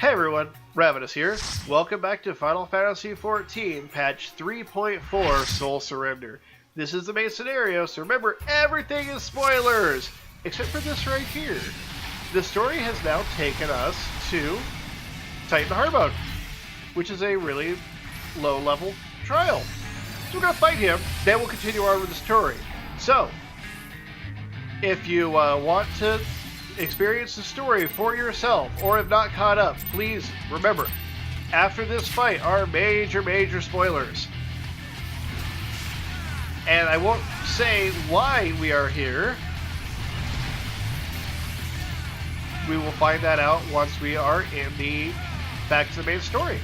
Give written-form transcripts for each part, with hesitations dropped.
Hey everyone, Ravinous here. Welcome back to Final Fantasy XIV, patch 3.4, Soul Surrender. This is the main scenario, so remember, everything is spoilers! Except for this right here. The story has now taken us to Titan Harbone, which is a really low-level trial. So we're going to fight him, then we'll continue on with the story. So, if you want to experience the story for yourself, or have not caught up, please remember, after this fight are major spoilers. And I won't say why we are here. We will find that out once we are in the back to the main story.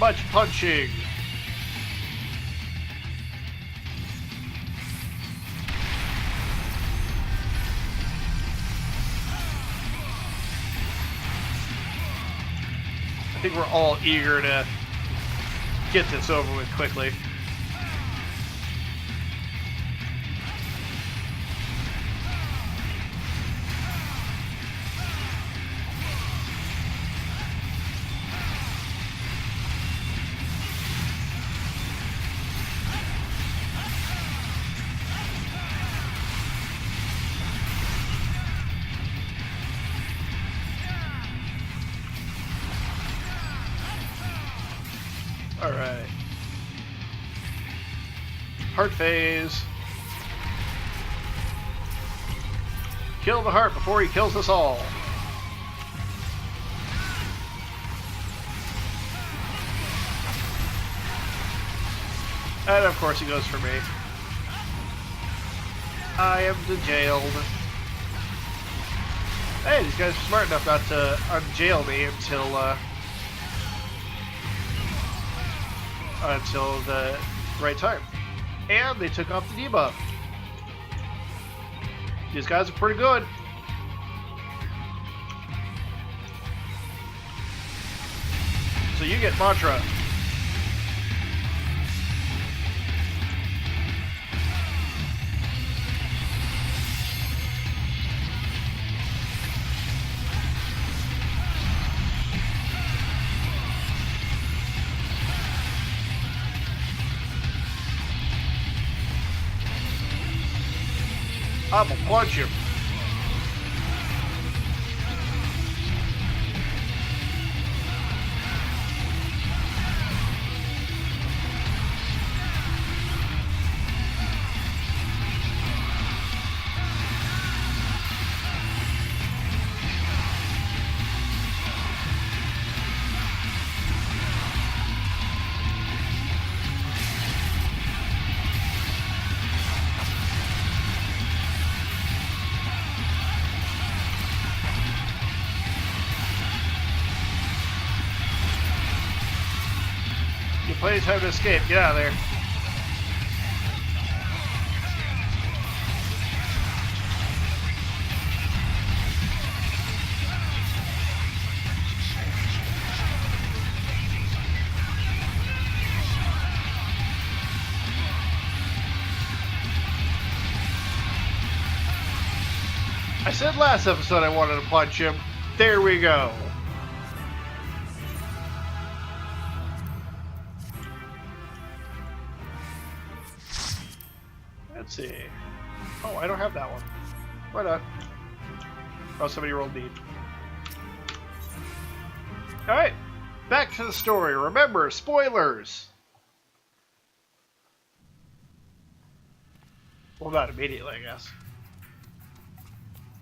Much punching. I think we're all eager to get this over with quickly. Alright. Heart phase. Kill the heart before he kills us all. And of course he goes for me. I am dejailed. Hey, these guys are smart enough not to unjail me until the right time. And they took off the debuff. These guys are pretty good. So you get mantra. I'm gonna punch him. Plenty of time to escape. Get out of there. I said last episode I wanted to punch him. There we go. Let's see. Oh, I don't have that one. Why not? Oh, somebody rolled need. Alright, back to the story. Remember, spoilers! Well, not immediately, I guess.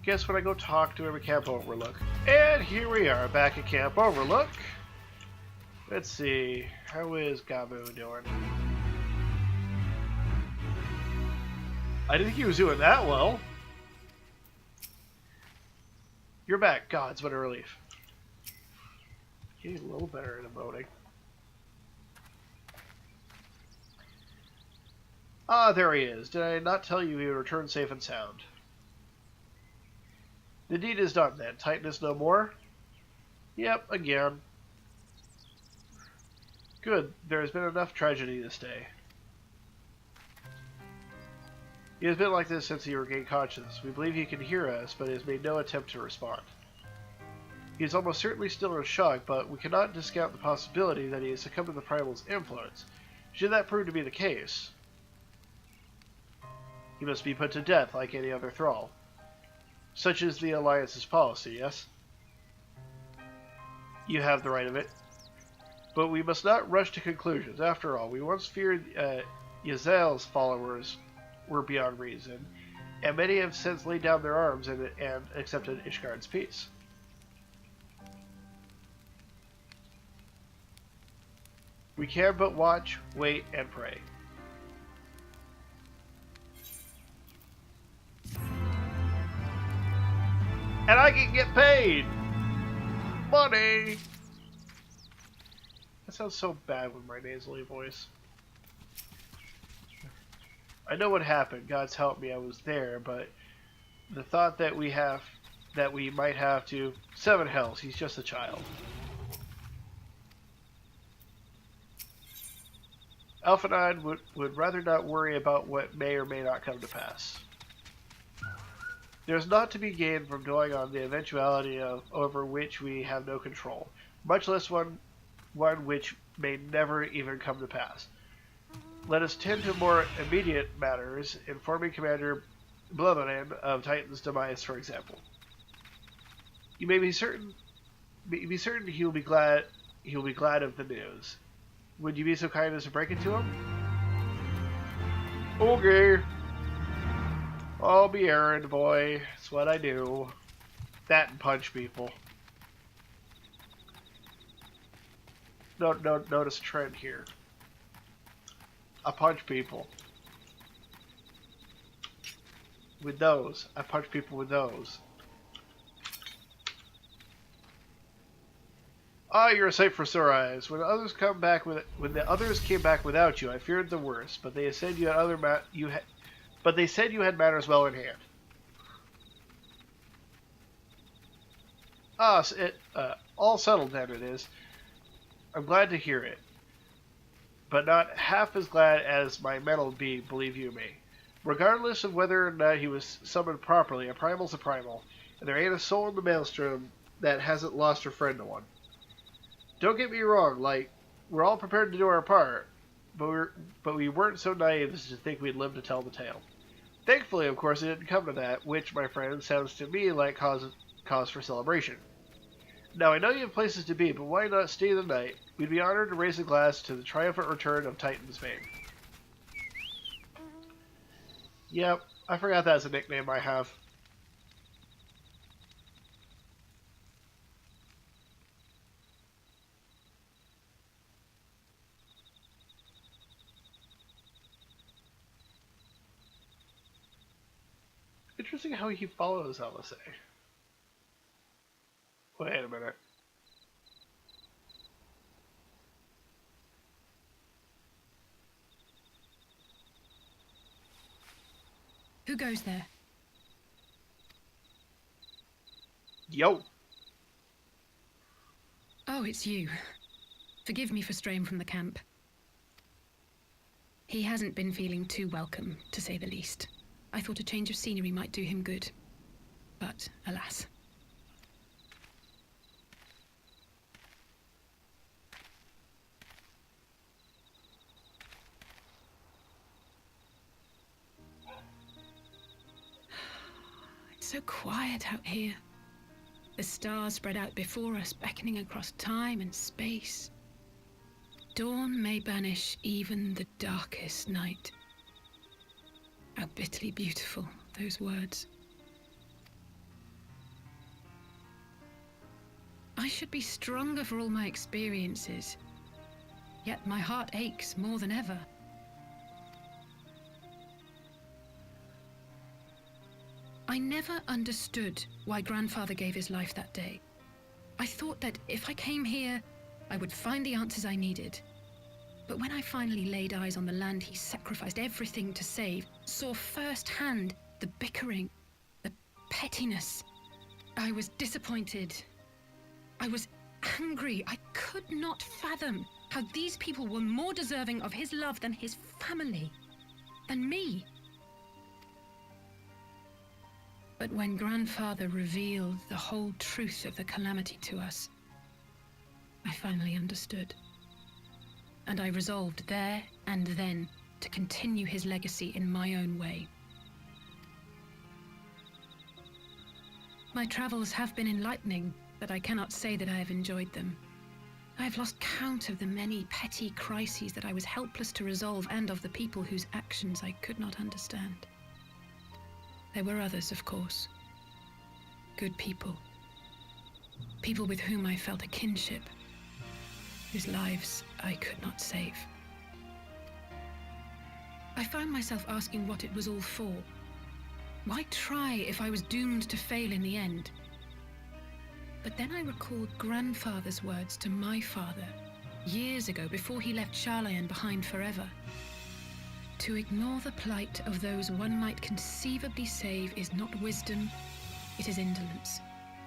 Guess when I go talk to him at Camp Overlook. And here we are, back at Camp Overlook. Let's see. How is Gabu doing? I didn't think he was doing that well. You're back. Gods, what a relief. Getting a little better at emoting. Ah, there he is. Did I not tell you he would return safe and sound? The deed is done, then. Titan is no more? Yep, again. Good. There has been enough tragedy this day. He has been like this since he regained consciousness. We believe he can hear us, but he has made no attempt to respond. He is almost certainly still in shock, but we cannot discount the possibility that he has succumbed to the Primal's influence. Should that prove to be the case, he must be put to death like any other thrall. Such is the Alliance's policy, yes? You have the right of it. But we must not rush to conclusions. After all, we once feared Yazel's followers were beyond reason, and many have since laid down their arms and accepted Ishgard's peace. We can but watch, wait, and pray. And I can get paid! Money! That sounds so bad with my nasally voice. I know what happened. God's help me, I was there, but the thought that we might have to... 7 hells, he's just a child. Alphanine would rather not worry about what may or may not come to pass. There is naught to be gained from dwelling on the eventuality over which we have no control, much less one which may never even come to pass. Let us tend to more immediate matters, informing Commander Blevinen of Titan's demise, for example. You may be certain he will be glad of the news. Would you be so kind as to break it to him? Okay. I'll be errand boy. It's what I do. That and punch people. Notice a trend here. I punch people. With those. I punch people with those. Ah, you're a sight for sore eyes. When the others came back without you, I feared the worst. But they said you had matters well in hand. Ah, all settled then it is. I'm glad to hear it. But not half as glad as my men'll be, believe you me. Regardless of whether or not he was summoned properly, a primal's a primal, and there ain't a soul in the maelstrom that hasn't lost her friend to one. Don't get me wrong, we're all prepared to do our part, but we weren't so naive as to think we'd live to tell the tale. Thankfully, of course, it didn't come to that, which, my friend, sounds to me like cause for celebration. Now, I know you have places to be, but why not stay the night? We'd be honored to raise a glass to the triumphant return of Titan's fame. Yep, I forgot that's a nickname I have. Interesting how he follows LSA. Wait a minute. Who goes there? Yo! Oh, it's you. Forgive me for straying from the camp. He hasn't been feeling too welcome, to say the least. I thought a change of scenery might do him good. But, alas. It's so quiet out here. The stars spread out before us, beckoning across time and space. Dawn may banish even the darkest night. How bitterly beautiful, those words. I should be stronger for all my experiences, yet my heart aches more than ever. I never understood why Grandfather gave his life that day. I thought that if I came here, I would find the answers I needed. But when I finally laid eyes on the land he sacrificed everything to save, saw firsthand the bickering, the pettiness, I was disappointed. I was angry. I could not fathom how these people were more deserving of his love than his family, than me. But when Grandfather revealed the whole truth of the calamity to us, I finally understood. And I resolved there and then to continue his legacy in my own way. My travels have been enlightening, but I cannot say that I have enjoyed them. I have lost count of the many petty crises that I was helpless to resolve, and of the people whose actions I could not understand. There were others, of course. Good people. People with whom I felt a kinship, whose lives I could not save. I found myself asking what it was all for. Why try if I was doomed to fail in the end? But then I recalled Grandfather's words to my father, years ago, before he left Charlayan behind forever. To ignore the plight of those one might conceivably save is not wisdom, it is indolence.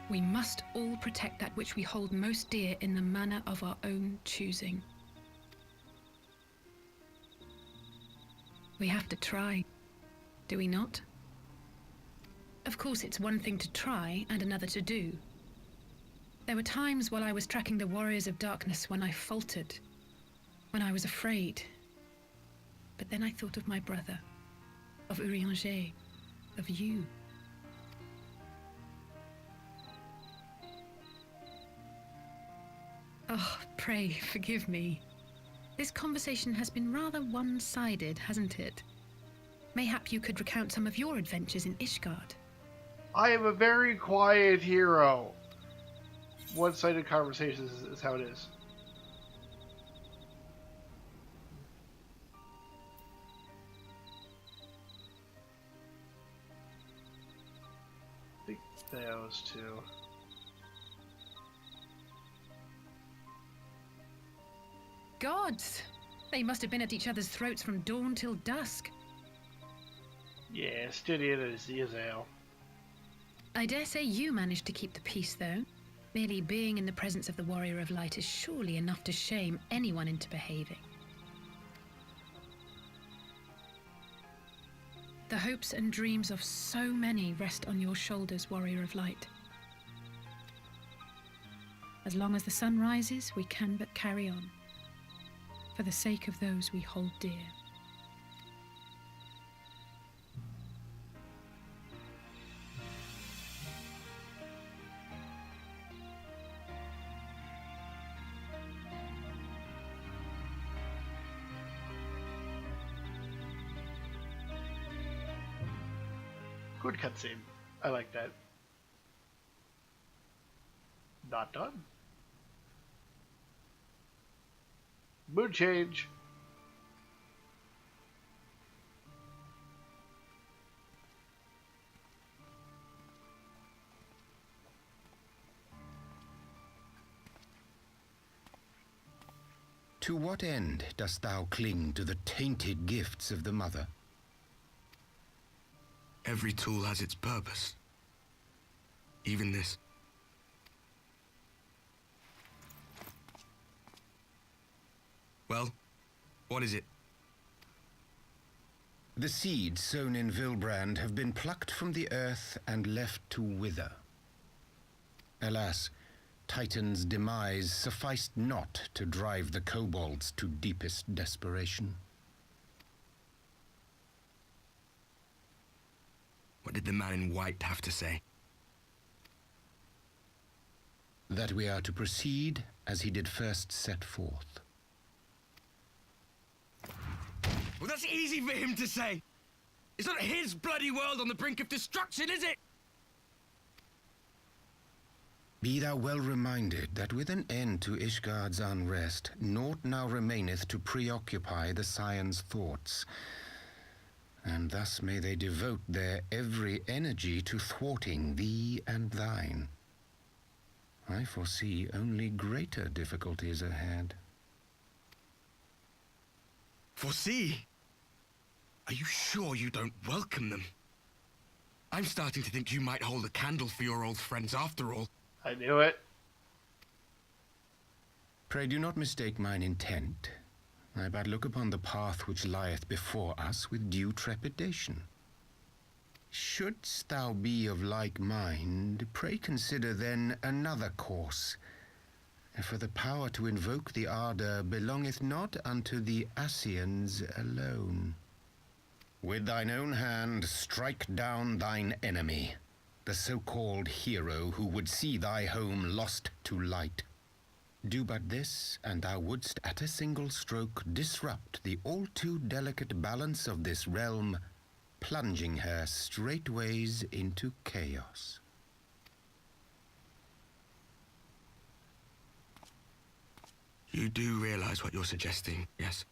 We must all protect that which we hold most dear in the manner of our own choosing. We have to try, do we not? Of course, it's one thing to try and another to do. There were times while I was tracking the warriors of darkness when I faltered, when I was afraid. But then I thought of my brother, of Urianger, of you. Oh, pray forgive me. This conversation has been rather one-sided, hasn't it? Mayhap you could recount some of your adventures in Ishgard. I am a very quiet hero. One-sided conversations is how it is. I think those two. Gods! They must have been at each other's throats from dawn till dusk. Yeah, Stydian and Azazel. I dare say you managed to keep the peace, though. Merely being in the presence of the Warrior of Light is surely enough to shame anyone into behaving. The hopes and dreams of so many rest on your shoulders, Warrior of Light. As long as the sun rises, we can but carry on, for the sake of those we hold dear. Good cutscene. I like that. Not done. Mood change. To what end dost thou cling to the tainted gifts of the Mother? Every tool has its purpose. Even this. Well, what is it? The seeds sown in Vilbrand have been plucked from the earth and left to wither. Alas, Titan's demise sufficed not to drive the kobolds to deepest desperation. What did the man in white have to say? That we are to proceed as he did first set forth. Well, that's easy for him to say. It's not his bloody world on the brink of destruction, is it? Be thou well reminded that with an end to Ishgard's unrest, naught now remaineth to preoccupy the Scion's thoughts. And thus may they devote their every energy to thwarting thee and thine. I foresee only greater difficulties ahead. foresee. Are you sure you don't welcome them? I'm starting to think you might hold a candle for your old friends after all. I knew it. Pray do not mistake mine intent. I but look upon the path which lieth before us with due trepidation. Shouldst thou be of like mind, pray consider then another course. For the power to invoke the ardor belongeth not unto the Asians alone. With thine own hand strike down thine enemy, the so-called hero who would see thy home lost to light. Do but this, and thou wouldst at a single stroke disrupt the all-too delicate balance of this realm, plunging her straightways into chaos. You do realize what you're suggesting, yes?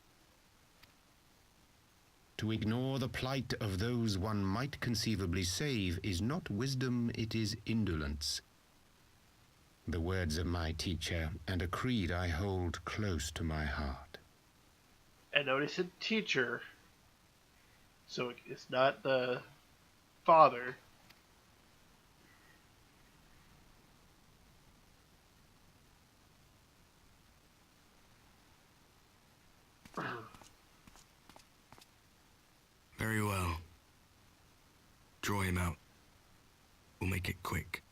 To ignore the plight of those one might conceivably save is not wisdom, it is indolence. The words of my teacher, and a creed I hold close to my heart. And notice a teacher. So it's not the father. Very well. Draw him out. We'll make it quick.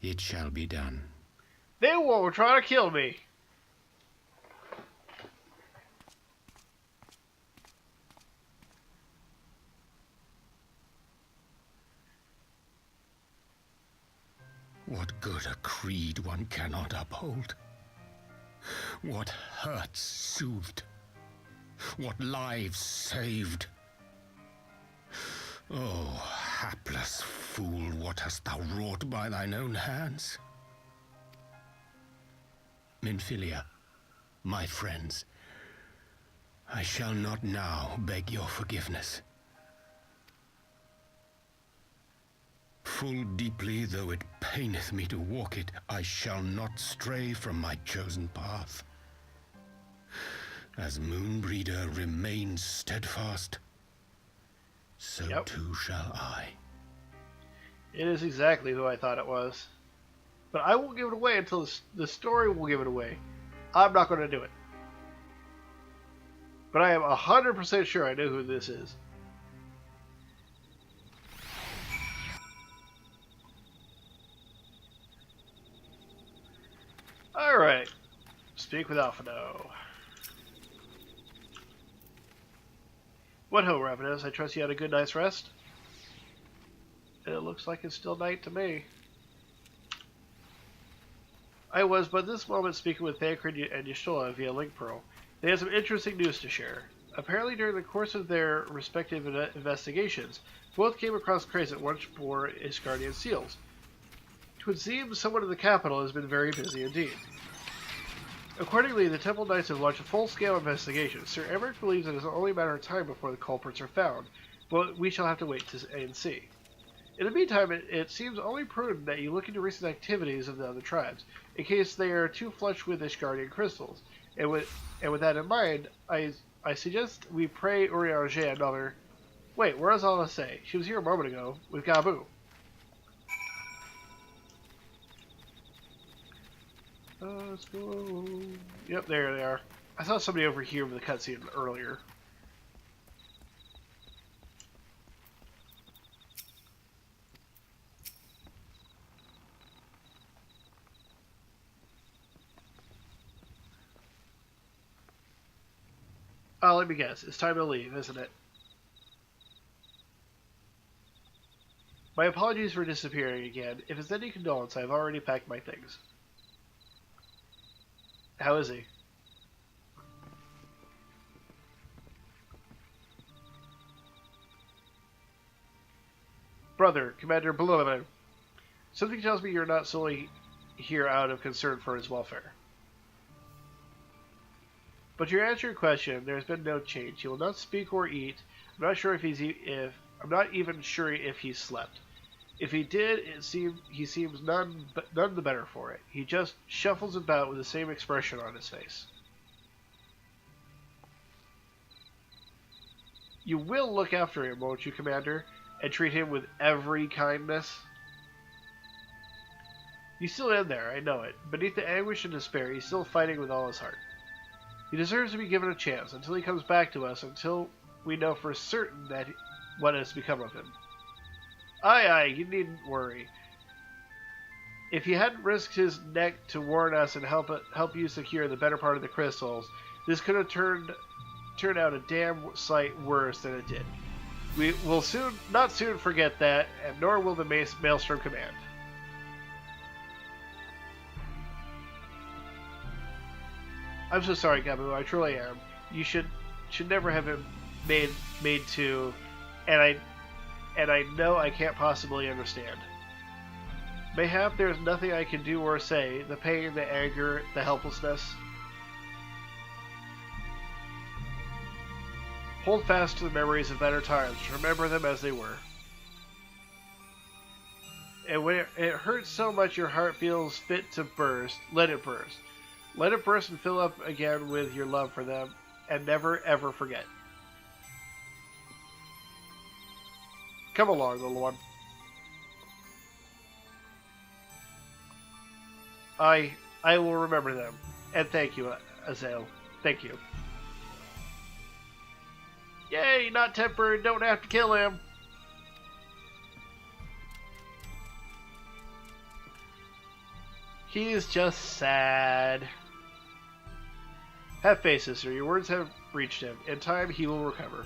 It shall be done. They were trying to kill me. What good a creed one cannot uphold? What hurts soothed? What lives saved? Oh, hapless fool, what hast thou wrought by thine own hands? Minfilia, my friends, I shall not now beg your forgiveness. Full deeply though it paineth me to walk it, I shall not stray from my chosen path. As Moonbreeder remains steadfast, so too shall I. It is exactly who I thought it was. But I won't give it away until the story will give it away. I'm not going to do it. But I am 100% sure I know who this is. Alright. Speak with Alphino. What ho, Ravinous? I trust you had a good night's rest? And it looks like it's still night to me. I was but this moment speaking with Thancred and Y'shtola via Link Pearl. They had some interesting news to share. Apparently during the course of their respective investigations, both came across crates that once bore Ishgardian seals. It would seem someone in the capital has been very busy indeed. Accordingly, the Temple Knights have launched a full-scale investigation. Sir Emmerich believes it is only a matter of time before the culprits are found, but we shall have to wait and see. In the meantime, it seems only prudent that you look into recent activities of the other tribes, in case they are too flush with Ishgardian crystals. And with that in mind, I suggest we pray Urianger another... Wait, where is Alase? She was here a moment ago, with Gabu. Let's go. Yep, there they are. I saw somebody over here with the cutscene earlier. Oh, let me guess. It's time to leave, isn't it? My apologies for disappearing again. If it's any condolence, I've already packed my things. How is he? Brother, Commander Beloved. Something tells me you're not solely here out of concern for his welfare. But to answer your question, there has been no change. He will not speak or eat. I'm not sure I'm not even sure if he slept. If he did, he seems none the better for it. He just shuffles about with the same expression on his face. You will look after him, won't you, Commander? And treat him with every kindness? He's still in there, I know it. Beneath the anguish and despair, he's still fighting with all his heart. He deserves to be given a chance until he comes back to us, until we know for certain that what has become of him. Aye, aye, you needn't worry. If he hadn't risked his neck to warn us and help you secure the better part of the crystals, this could have turned out a damn sight worse than it did. We will not soon forget that, and nor will the Maelstrom Command. I'm so sorry, Gabu. I truly am. You should never have been made to, and I know I can't possibly understand. Mayhap there's nothing I can do or say. The pain, the anger, the helplessness. Hold fast to the memories of better times. Remember them as they were. And when it hurts so much your heart feels fit to burst, let it burst. Let it burst and fill up again with your love for them, and never ever forget. Come along, little one. I will remember them, and thank you, Azael. Thank you. Yay, not tempered, don't have to kill him. He is just sad. Have faith, sister. Your words have reached him. In time, he will recover.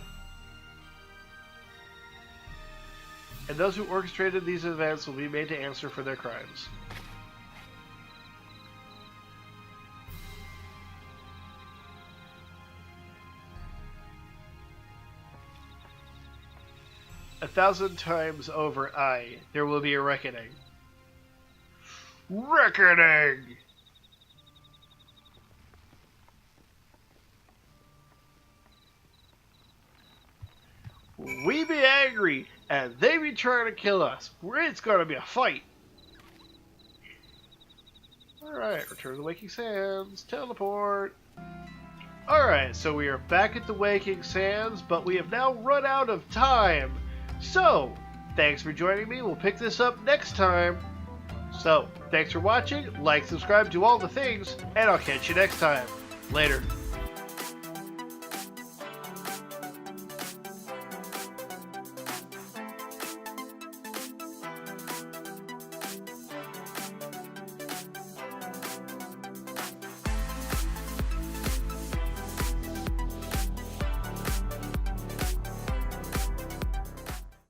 And those who orchestrated these events will be made to answer for their crimes. A thousand times over, there will be a reckoning. Reckoning! We be angry, and they be trying to kill us. It's gonna be a fight. Alright, return to the Waking Sands. Teleport. Alright, so we are back at the Waking Sands, but we have now run out of time. So, thanks for joining me. We'll pick this up next time. So, thanks for watching. Like, subscribe, do all the things, and I'll catch you next time. Later.